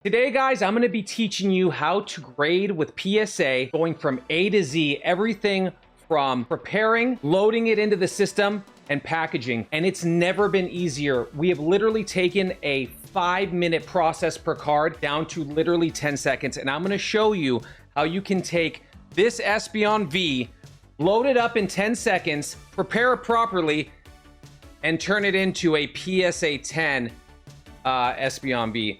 Today, guys, I'm going to be teaching you how to grade with PSA, going from A to Z, everything from preparing, loading it into the system, and packaging. And it's never been easier. We have literally taken a 5-minute process per card down to literally 10 seconds. And I'm going to show you how you can take this Espeon V, load it up in 10 seconds, prepare it properly, and turn it into a PSA 10 Espeon V.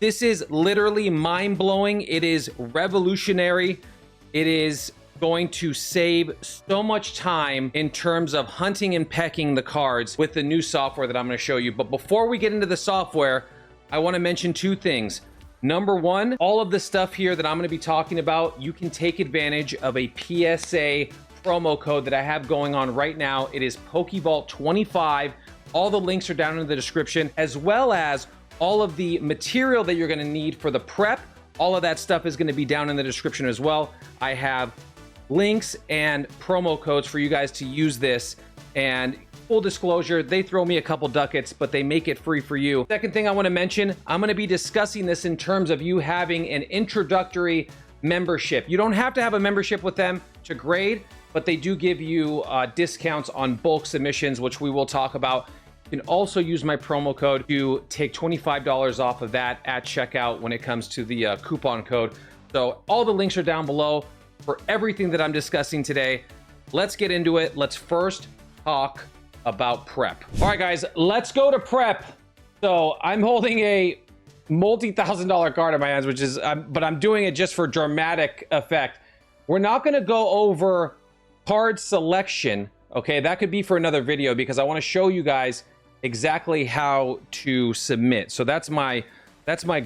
This is literally mind-blowing. It is revolutionary. It is going to save so much time in terms of hunting and pecking the cards with the new software that I'm going to show you. But before we get into the software, I want to mention two things. Number one, all of the stuff here that I'm going to be talking about, you can take advantage of a PSA promo code that I have going on right now. It is PokeVault25. All the links are down in the description, as well as all of the material that you're going to need for the prep. All of that stuff is going to be down in the description as well. I have links and promo codes for you guys to use this. And full disclosure, they throw me a couple ducats, but they make it free for you. Second thing I want to mention, I'm going to be discussing this in terms of you having an introductory membership. You don't have to have a membership with them to grade, but they do give you discounts on bulk submissions, which we will talk about. You can also use my promo code to take $25 off of that at checkout when it comes to the coupon code. So all the links are down below for everything that I'm discussing today. Let's get into it. Let's first talk about prep. All right, guys, let's go to prep. So I'm holding a multi-$1,000 card in my hands, which is, but I'm doing it just for dramatic effect. We're not going to go over card selection. Okay, that could be for another video because I want to show you guys exactly how to submit. So that's my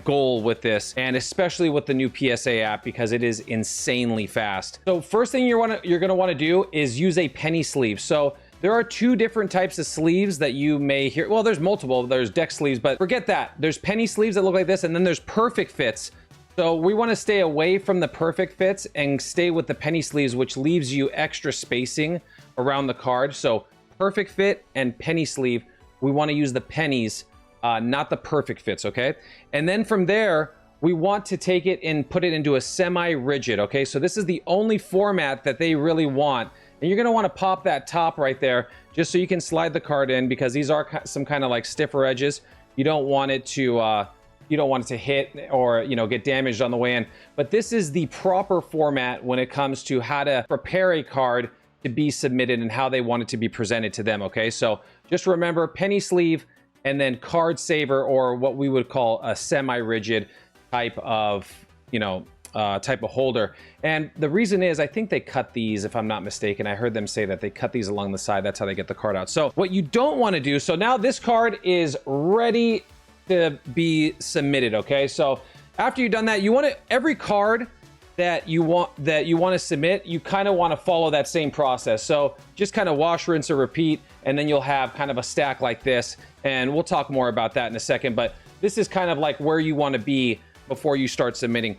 goal with this, and especially with the new PSA app, because it is insanely fast. So first thing you're going to want to do is use a penny sleeve. So there are two different types of sleeves that you may hear. Well, there's multiple. There's deck sleeves, but forget that. There's penny sleeves that look like this, and then there's perfect fits. So we want to stay away from the perfect fits and stay with the penny sleeves, which leaves you extra spacing around the card. So perfect fit and penny sleeve, we want to use the pennies, not the perfect fits, okay? And then from there, we want to take it and put it into a semi-rigid, okay? So this is the only format that they really want. And you're going to want to pop that top right there just so you can slide the card in, because these are some kind of like stiffer edges. You don't want it to hit or, you know, get damaged on the way in. But this is the proper format when it comes to how to prepare a card to be submitted and how they want it to be presented to them, okay? So just remember penny sleeve and then card saver, or what we would call a semi-rigid type of, type of holder. And the reason is, I think they cut these, if I'm not mistaken. I heard them say that they cut these along the side. That's how they get the card out. So what you don't want to do, so now this card is ready to be submitted, okay? So after you've done that, you want to, every card that you want to submit, you kind of want to follow that same process. So just kind of wash, rinse, or repeat, and then you'll have kind of a stack like this. And we'll talk more about that in a second, but this is kind of like where you want to be before you start submitting.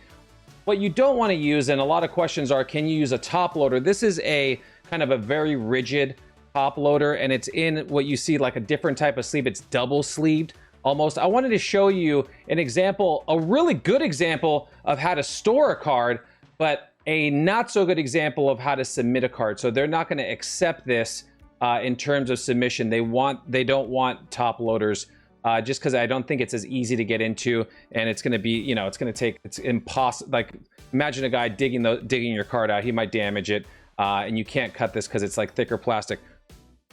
What you don't want to use, and a lot of questions are, can you use a top loader? This is a kind of a very rigid top loader, and it's in what you see like a different type of sleeve. It's double sleeved almost. I wanted to show you an example, a really good example of how to store a card, but a not so good example of how to submit a card. So they're not going to accept this in terms of submission. They don't want top loaders just because I don't think it's as easy to get into, and it's going to be, it's impossible. Like, imagine a guy digging your card out. He might damage it, and you can't cut this because it's like thicker plastic.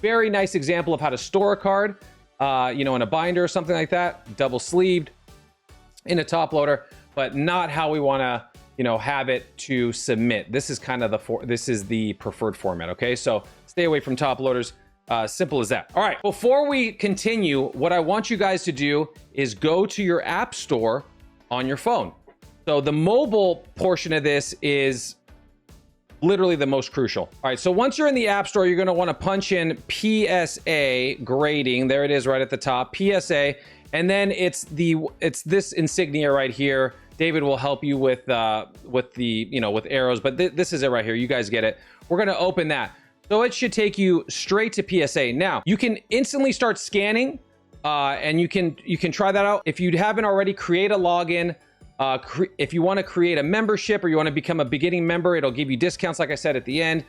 Very nice example of how to store a card. In a binder or something like that, double sleeved in a top loader, but not how we want to, have it to submit. This is kind of this is the preferred format. Okay. So stay away from top loaders. Simple as that. All right. Before we continue, what I want you guys to do is go to your app store on your phone. So the mobile portion of this is literally the most crucial. All right, so once you're in the App Store, you're gonna wanna punch in PSA grading. There it is right at the top, PSA. And then it's this insignia right here. David will help you with with arrows, but this is it right here. You guys get it. We're gonna open that. So it should take you straight to PSA. Now, you can instantly start scanning And you can try that out. If you haven't already, create a login. If you want to create a membership or you want to become a beginning member, it'll give you discounts, like I said at the end.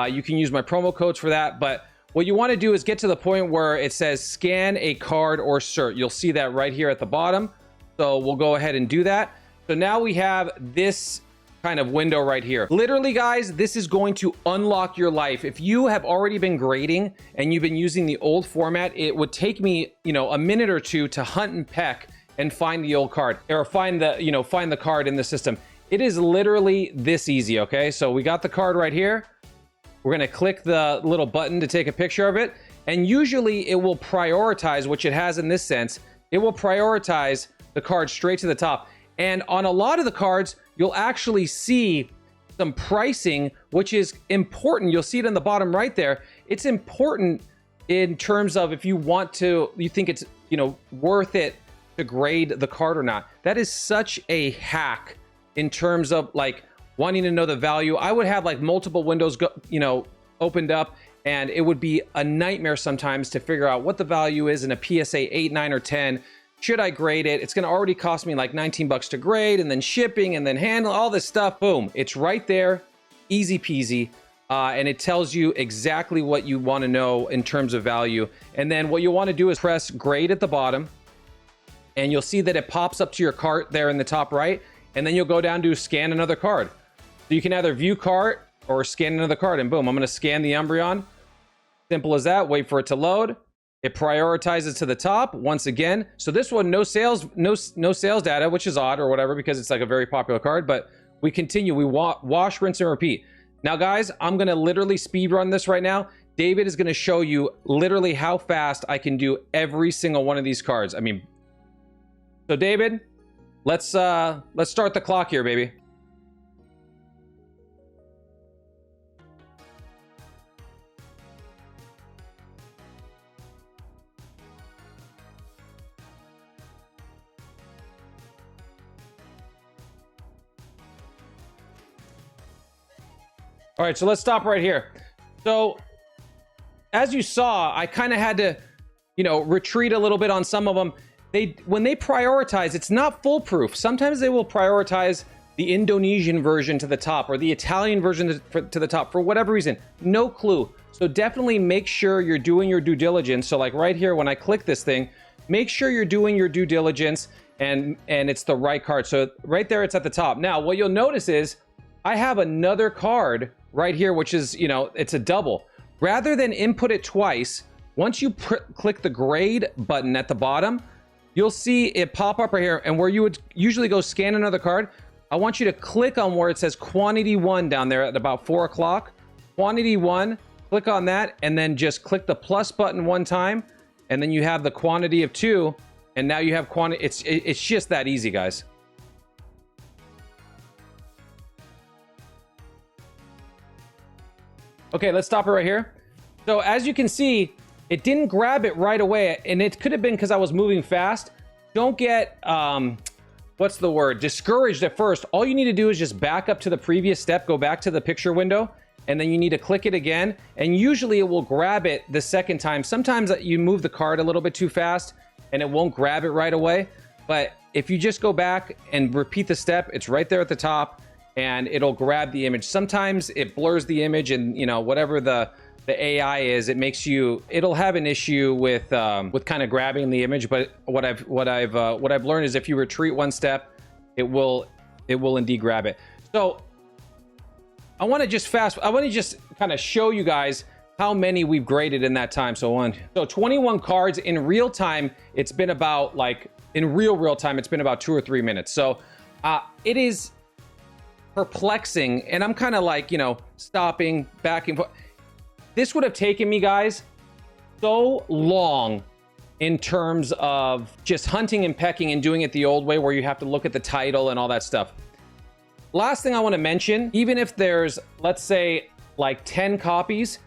You can use my promo codes for that. But what you want to do is get to the point where it says scan a card or cert. You'll see that right here at the bottom. So we'll go ahead and do that. So now we have this kind of window right here. Literally, guys, this is going to unlock your life. If you have already been grading and you've been using the old format, it would take me, a minute or two to hunt and peck and find the old card, or find the card in the system. It is literally this easy, okay? So we got the card right here. We're gonna click the little button to take a picture of it. And usually it will prioritize, which it has in this sense, it will prioritize the card straight to the top. And on a lot of the cards, you'll actually see some pricing, which is important. You'll see it in the bottom right there. It's important in terms of if you think it's, worth it to grade the card or not. That is such a hack in terms of like wanting to know the value. I would have like multiple windows opened up, and it would be a nightmare sometimes to figure out what the value is in a PSA 8, 9, or 10. Should I grade it? It's going to already cost me like 19 bucks to grade, and then shipping, and then handle all this stuff. Boom. It's right there. Easy peasy. And it tells you exactly what you want to know in terms of value. And then what you want to do is press grade at the bottom, and you'll see that it pops up to your cart there in the top right. And then you'll go down to scan another card. So you can either view cart or scan another card, and boom, I'm going to scan the Umbreon. Simple as that. Wait for it to load. It prioritizes to the top once again. So this one, no sales data, which is odd or whatever, because it's like a very popular card, but we continue. We wash, rinse, and repeat. Now, guys, I'm going to literally speed run this right now. David is going to show you literally how fast I can do every single one of these cards. I mean, so David, let's start the clock here, baby. All right, so let's stop right here. So as you saw, I kind of had to, retreat a little bit on some of them. When they prioritize, it's not foolproof. Sometimes they will prioritize the Indonesian version to the top or the Italian version to the top for whatever reason. No clue. So definitely make sure you're doing your due diligence. So like right here, when I click this thing, make sure you're doing your due diligence and it's the right card. So right there, it's at the top. Now, what you'll notice is I have another card right here, which is, it's a double. Rather than input it twice, once you click the grade button at the bottom, you'll see it pop up right here. And where you would usually go scan another card, I want you to click on where it says quantity 1 down there at about 4 o'clock. Quantity 1, click on that, and then just click the plus button one time. And then you have the quantity of 2, and now you have quantity. It's just that easy, guys. Okay, let's stop it right here. So as you can see, it didn't grab it right away, and it could have been because I was moving fast. Don't get, what's the word? Discouraged at first. All you need to do is just back up to the previous step, go back to the picture window, and then you need to click it again. And usually it will grab it the second time. Sometimes you move the card a little bit too fast and it won't grab it right away. But if you just go back and repeat the step, it's right there at the top, and it'll grab the image. Sometimes it blurs the image, and whatever the AI is, it'll have an issue with kind of grabbing the image. But what I've learned is if you retreat one step, it will indeed grab it. So I want to just kind of show you guys how many we've graded in that time. So 21 cards in real time. It's been about in real time, it's been about 2 or 3 minutes. So it is perplexing, and I'm kind of stopping back and forth. This would have taken me, guys, so long in terms of just hunting and pecking and doing it the old way, where you have to look at the title and all that stuff. Last thing I want to mention, even if there's, let's say, like 10 copies,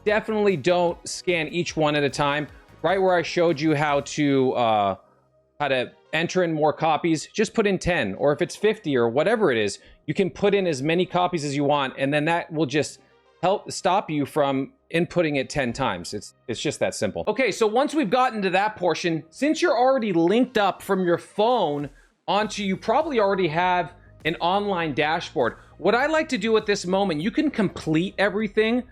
definitely don't scan each one at a time. Right where I showed you how to enter in more copies, just put in 10, or if it's 50 or whatever it is, you can put in as many copies as you want, and then that will just help stop you from inputting it 10 times. It's just that simple. Okay, so once we've gotten to that portion, since you're already linked up from your phone onto, you probably already have an online dashboard. What I like to do at this moment, you can complete everything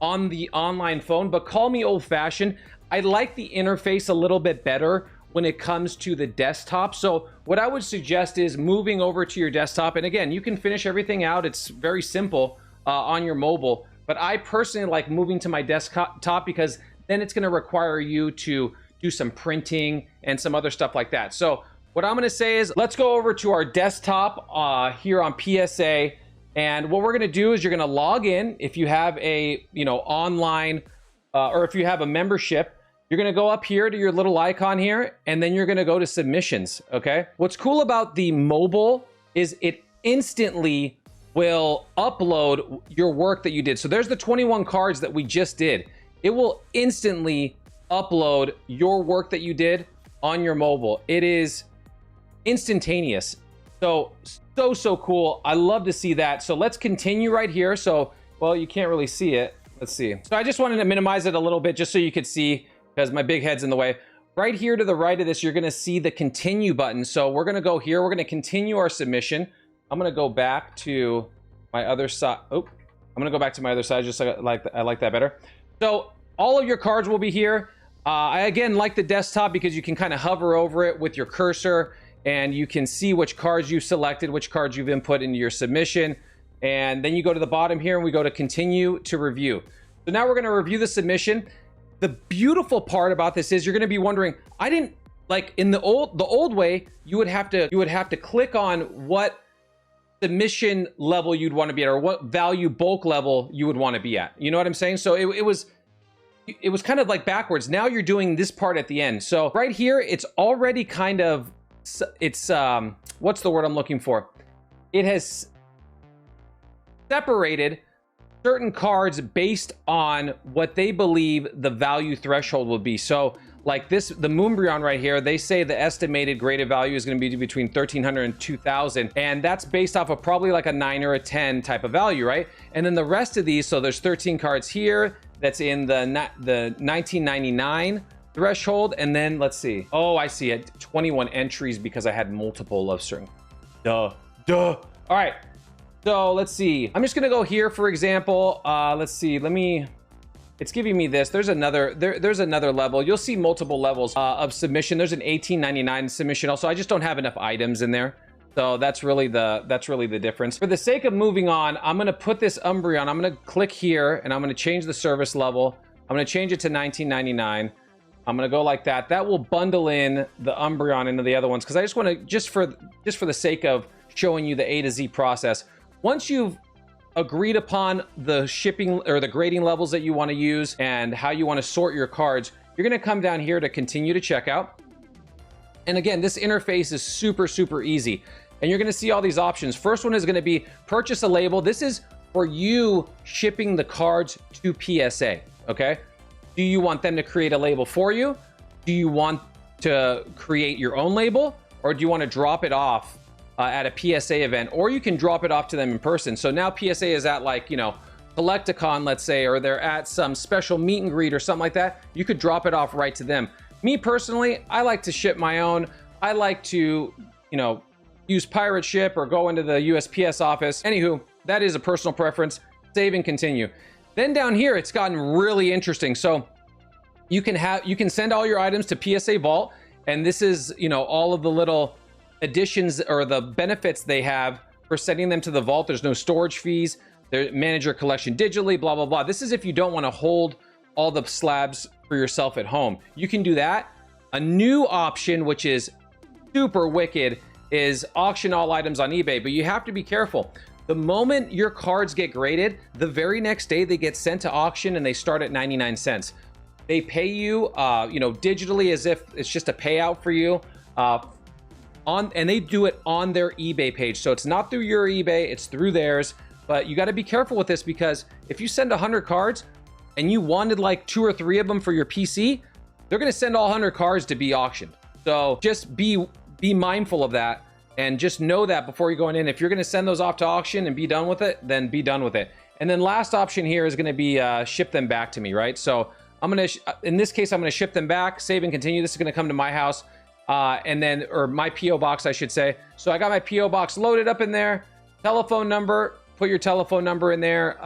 on the online phone, but call me old-fashioned. I like the interface a little bit better when it comes to the desktop. So what I would suggest is moving over to your desktop. And again, you can finish everything out. It's very simple on your mobile. But I personally like moving to my desktop because then it's going to require you to do some printing and some other stuff like that. So what I'm going to say is let's go over to our desktop here on PSA. And what we're going to do is you're going to log in. If you have a, online or if you have a membership, you're going to go up here to your little icon here, and then you're going to go to submissions. Okay. What's cool about the mobile is it instantly will upload your work that you did. So there's the 21 cards that we just did. It will instantly upload your work that you did on your mobile. It is instantaneous. So cool. I love to see that. So let's continue right here. So, well, you can't really see it. Let's see. So I just wanted to minimize it a little bit just so you could see, because my big head's in the way. Right here to the right of this, you're going to see the continue button. So we're going to go here. We're going to continue our submission. I'm going to go back to my other side. Oh, I'm going to go back to my other side. Just like I like that better. So all of your cards will be here. I again like the desktop because you can kind of hover over it with your cursor and you can see which cards you selected, which cards you've input into your submission. And then you go to the bottom here and we go to continue to review. So now we're going to review the submission. The beautiful part about this is you're going to be wondering, I didn't like in the old way, you would have to click on what submission level you'd want to be at or what value bulk level you would want to be at. You know what I'm saying? So it was kind of like backwards. Now you're doing this part at the end. So right here, it's already kind of, what's the word I'm looking for? It has separated certain cards based on what they believe the value threshold will be. So like this, the Moonbryon right here, they say the estimated graded value is going to be between 1,300 and 2,000. And that's based off of probably like a 9 or a 10 type of value, right? And then the rest of these, so there's 13 cards here that's in the 1999 threshold. And then let's see. Oh, I see it. 21 entries because I had multiple of certain. Duh. All right. So let's see. I'm just going to go here, for example. Let's see. It's giving me this. There's another level. You'll see multiple levels of submission. There's an 1899 submission. Also, I just don't have enough items in there. So that's really the difference. For the sake of moving on, I'm going to put this Umbreon. I'm going to click here and I'm going to change the service level. I'm going to change it to 1999. I'm going to go like that. That will bundle in the Umbreon into the other ones because I just want to, just for the sake of showing you the A to Z process. Once you've agreed upon the shipping or the grading levels that you want to use and how you want to sort your cards, you're going to come down here to continue to checkout. And again, this interface is super easy. And you're going to see all these options. First one is going to be purchase a label. This is for you shipping the cards to PSA. Okay. Do you want them to create a label for you? Do you want to create your own label? Or do you want to drop it off at a PSA event? Or you can drop it off to them in person. So now PSA is at like, Collecticon, let's say, or they're at some special meet and greet or something like that. You could drop it off right to them. Me personally, I like to ship my own. I like to, use pirate ship or go into the USPS office. Anywho, that is a personal preference. Save and continue. Then down here, it's gotten really interesting. So you can send all your items to PSA Vault. And this is, all of the little additions or the benefits they have for sending them to the vault. There's no storage fees. They manage your collection digitally, blah, blah, blah. This is if you don't want to hold all the slabs for yourself at home. You can do that. A new option, which is super wicked, is auction all items on eBay, but you have to be careful. The moment your cards get graded, the very next day they get sent to auction and they start at 99 cents. They pay you, digitally as if it's just a payout for you. And they do it on their eBay page. So it's not through your eBay, it's through theirs. But you got to be careful with this because if you send 100 cards and you wanted like 2 or 3 of them for your PC, they're going to send all 100 cards to be auctioned. So just be mindful of that and just know that before you're going in. If you're going to send those off to auction and be done with it, then be done with it. And then last option here is going to be ship them back to me, right? So I'm going to, in this case, I'm going to ship them back, save and continue. This is going to come to my house and then, or my PO box, I should say. So I got my PO box loaded up in there, telephone number, put your telephone number in there.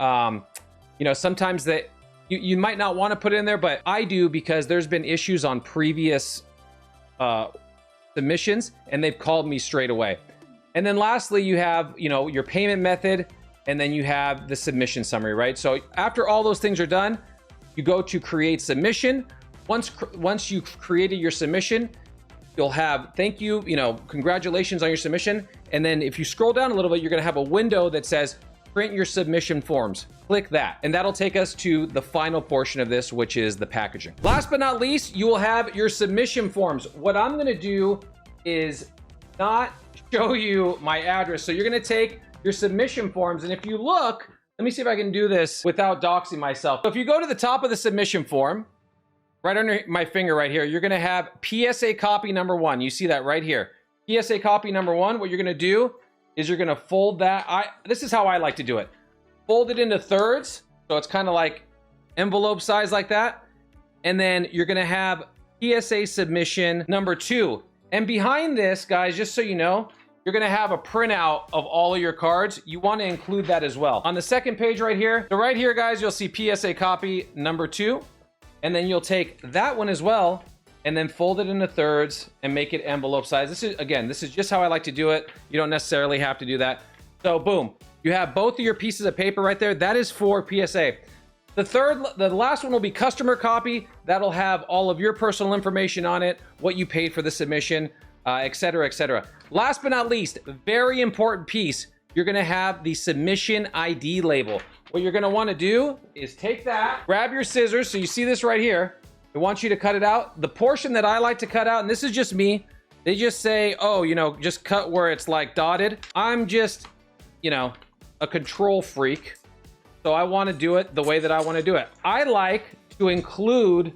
You know, sometimes that you might not want to put it in there, but I do because there's been issues on previous submissions and they've called me straight away. And then lastly, you have, you know, your payment method, and then you have the submission summary, right? So after all those things are done, you go to create submission. Once you've created your submission, you'll have thank you, you know, congratulations on your submission. And then if you scroll down a little bit, you're gonna have a window that says print your submission forms. Click that, and that'll take us to the final portion of this, which is the packaging. Last but not least, you will have your submission forms. What I'm gonna do is not show you my address. So you're gonna take your submission forms, and if you look, let me see if I can do this without doxing myself. So if you go to the top of the submission form, right under my finger right here, you're gonna have PSA copy number 1. You see that right here. PSA copy number 1, what you're gonna do is you're gonna fold that. This is how I like to do it. Fold it into thirds, so it's kind of like envelope size like that. And then you're gonna have PSA submission number 2. And behind this, guys, just so you know, you're gonna have a printout of all of your cards. You wanna include that as well. On the second page right here, so right here, guys, you'll see PSA copy number 2, and then you'll take that one as well, and then fold it into thirds and make it envelope size. This is, again, this is just how I like to do it. You don't necessarily have to do that. So boom, you have both of your pieces of paper right there. That is for PSA. The last one will be customer copy. That'll have all of your personal information on it, what you paid for the submission, et cetera, et cetera. Last but not least, very important piece, you're gonna have the submission ID label. What you're gonna wanna do is take that, grab your scissors, so you see this right here. I want you to cut it out. The portion that I like to cut out, and this is just me, they just say, oh, you know, just cut where it's like dotted. I'm just, you know, a control freak. So I wanna do it the way that I wanna do it. I like to include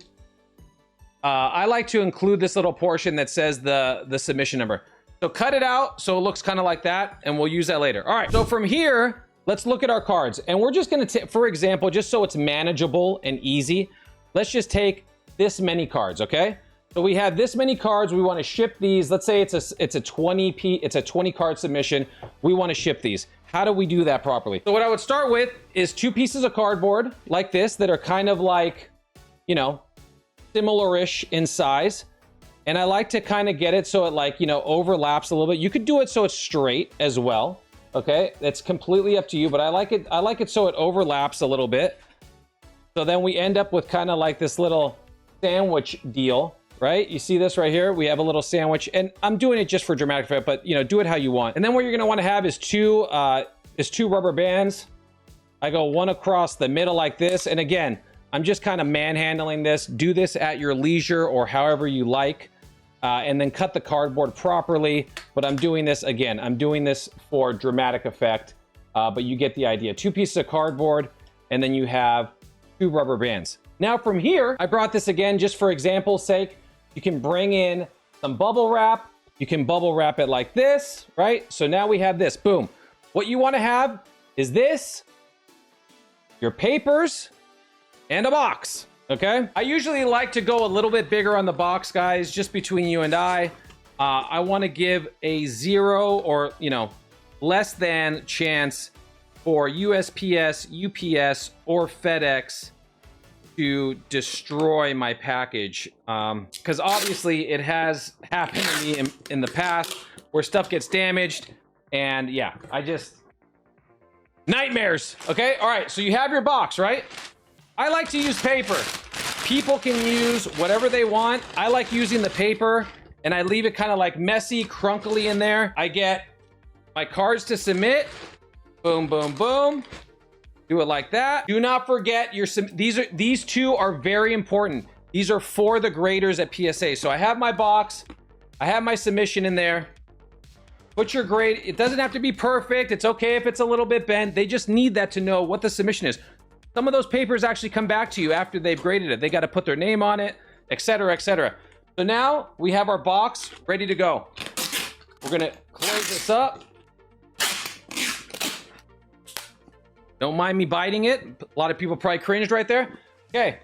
this little portion that says the submission number. So cut it out so it looks kind of like that, and we'll use that later. All right, so from here, let's look at our cards. And we're just gonna take, for example, just so it's manageable and easy, let's just take this many cards, okay? So we have this many cards, we wanna ship these. Let's say it's a 20 card submission. We wanna ship these. How do we do that properly? So what I would start with is 2 pieces of cardboard like this that are kind of like, you know, similar-ish in size. And I like to kind of get it so it like, you know, overlaps a little bit. You could do it so it's straight as well, okay? It's completely up to you, but I like it so it overlaps a little bit. So then we end up with kind of like this little sandwich deal, right? You see this right here? We have a little sandwich, and I'm doing it just for dramatic effect, but you know, do it how you want. And then what you're gonna wanna have is two rubber bands. I go one across the middle like this, and again, I'm just kind of manhandling this. Do this at your leisure or however you like, and then cut the cardboard properly. But I'm doing this, again, I'm doing this for dramatic effect, but you get the idea. 2 pieces of cardboard, and then you have 2 rubber bands. Now from here, I brought this again just for example's sake. You can bring in some bubble wrap. You can bubble wrap it like this, right? So now we have this, boom. What you wanna have is this, your papers, and a box, okay? I usually like to go a little bit bigger on the box, guys, just between you and I. I wanna give a 0 or, you know, less than chance for USPS, UPS, or FedEx to destroy my package. Because obviously it has happened to me in the past where stuff gets damaged, and yeah, nightmares, okay? All right, so you have your box, right? I like to use paper. People can use whatever they want. I like using the paper, and I leave it kind of like messy, crunkly in there. I get my cards to submit. Boom, boom, boom. Do it like that. Do not forget these 2 are very important. These are for the graders at PSA. So I have my box. I have my submission in there. Put your grade. It doesn't have to be perfect. It's okay if it's a little bit bent. They just need that to know what the submission is. Some of those papers actually come back to you after they've graded it. They got to put their name on it, et cetera, et cetera. So now we have our box ready to go. We're going to close this up. Don't mind me biting it. A lot of people probably cringed right there. Okay,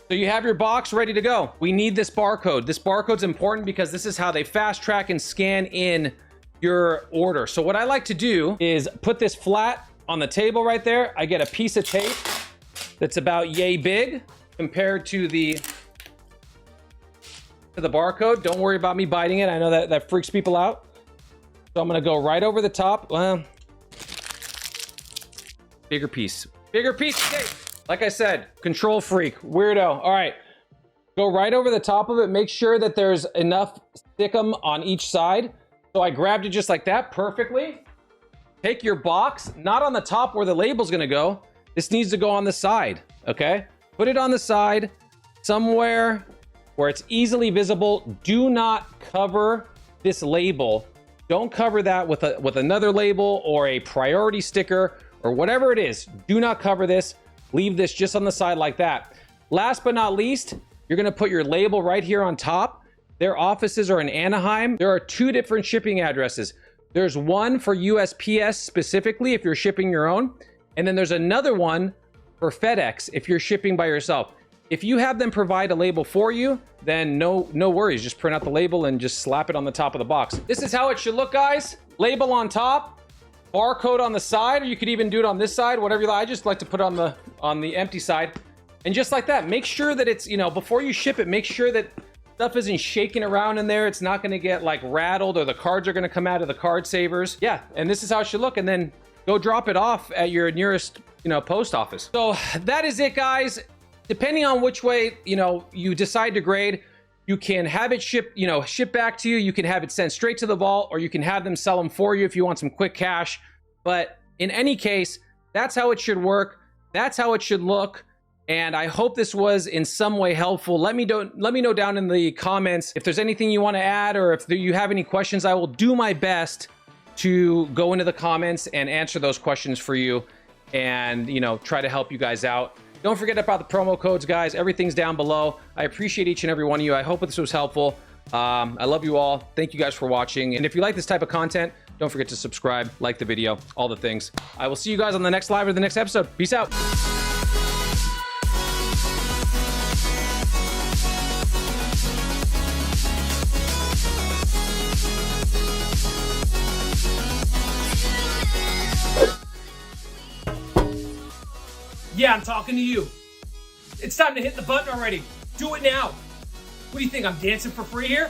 so you have your box ready to go. We need this barcode. This barcode's important because this is how they fast track and scan in your order. So what I like to do is put this flat on the table right there. I get a piece of tape that's about yay big compared to the barcode. Don't worry about me biting it. I know that freaks people out. So I'm gonna go right over the top. Well, bigger piece of tape. Like I said, control freak, weirdo. All right, go right over the top of it. Make sure that there's enough stickum on each side. So I grabbed it just like that, perfectly. Take your box, not on the top where the label's gonna go. This needs to go on the side, okay? Put it on the side, somewhere where it's easily visible. Do not cover this label. Don't cover that with another label or a priority sticker or whatever it is. Do not cover this. Leave this just on the side like that. Last but not least, you're gonna put your label right here on top. Their offices are in Anaheim. There are 2 different shipping addresses. There's one for USPS specifically if you're shipping your own, and then there's another one for FedEx if you're shipping by yourself. If you have them provide a label for you, then no worries. Just print out the label and just slap it on the top of the box. This is how it should look, guys. Label on top, barcode on the side, or you could even do it on this side, whatever you like. I just like to put it on the empty side. And just like that, make sure that it's, before you ship it, make sure that stuff isn't shaking around in there. It's not gonna get like rattled or the cards are gonna come out of the card savers. Yeah, and this is how it should look. And then go drop it off at your nearest, post office. So that is it, guys. Depending on which way, you decide to grade, you can have it shipped back to you. You can have it sent straight to the vault, or you can have them sell them for you if you want some quick cash. But in any case, that's how it should work. That's how it should look. And I hope this was in some way helpful. Let me know down in the comments if there's anything you want to add, or if you have any questions. I will do my best to go into the comments and answer those questions for you, and try to help you guys out. Don't forget about the promo codes, guys. Everything's down below. I appreciate each and every one of you. I hope this was helpful. I love you all. Thank you guys for watching. And if you like this type of content, don't forget to subscribe, like the video, all the things. I will see you guys on the next live or the next episode. Peace out. Yeah, I'm talking to you. It's time to hit the button already. Do it now. What do you think, I'm dancing for free here?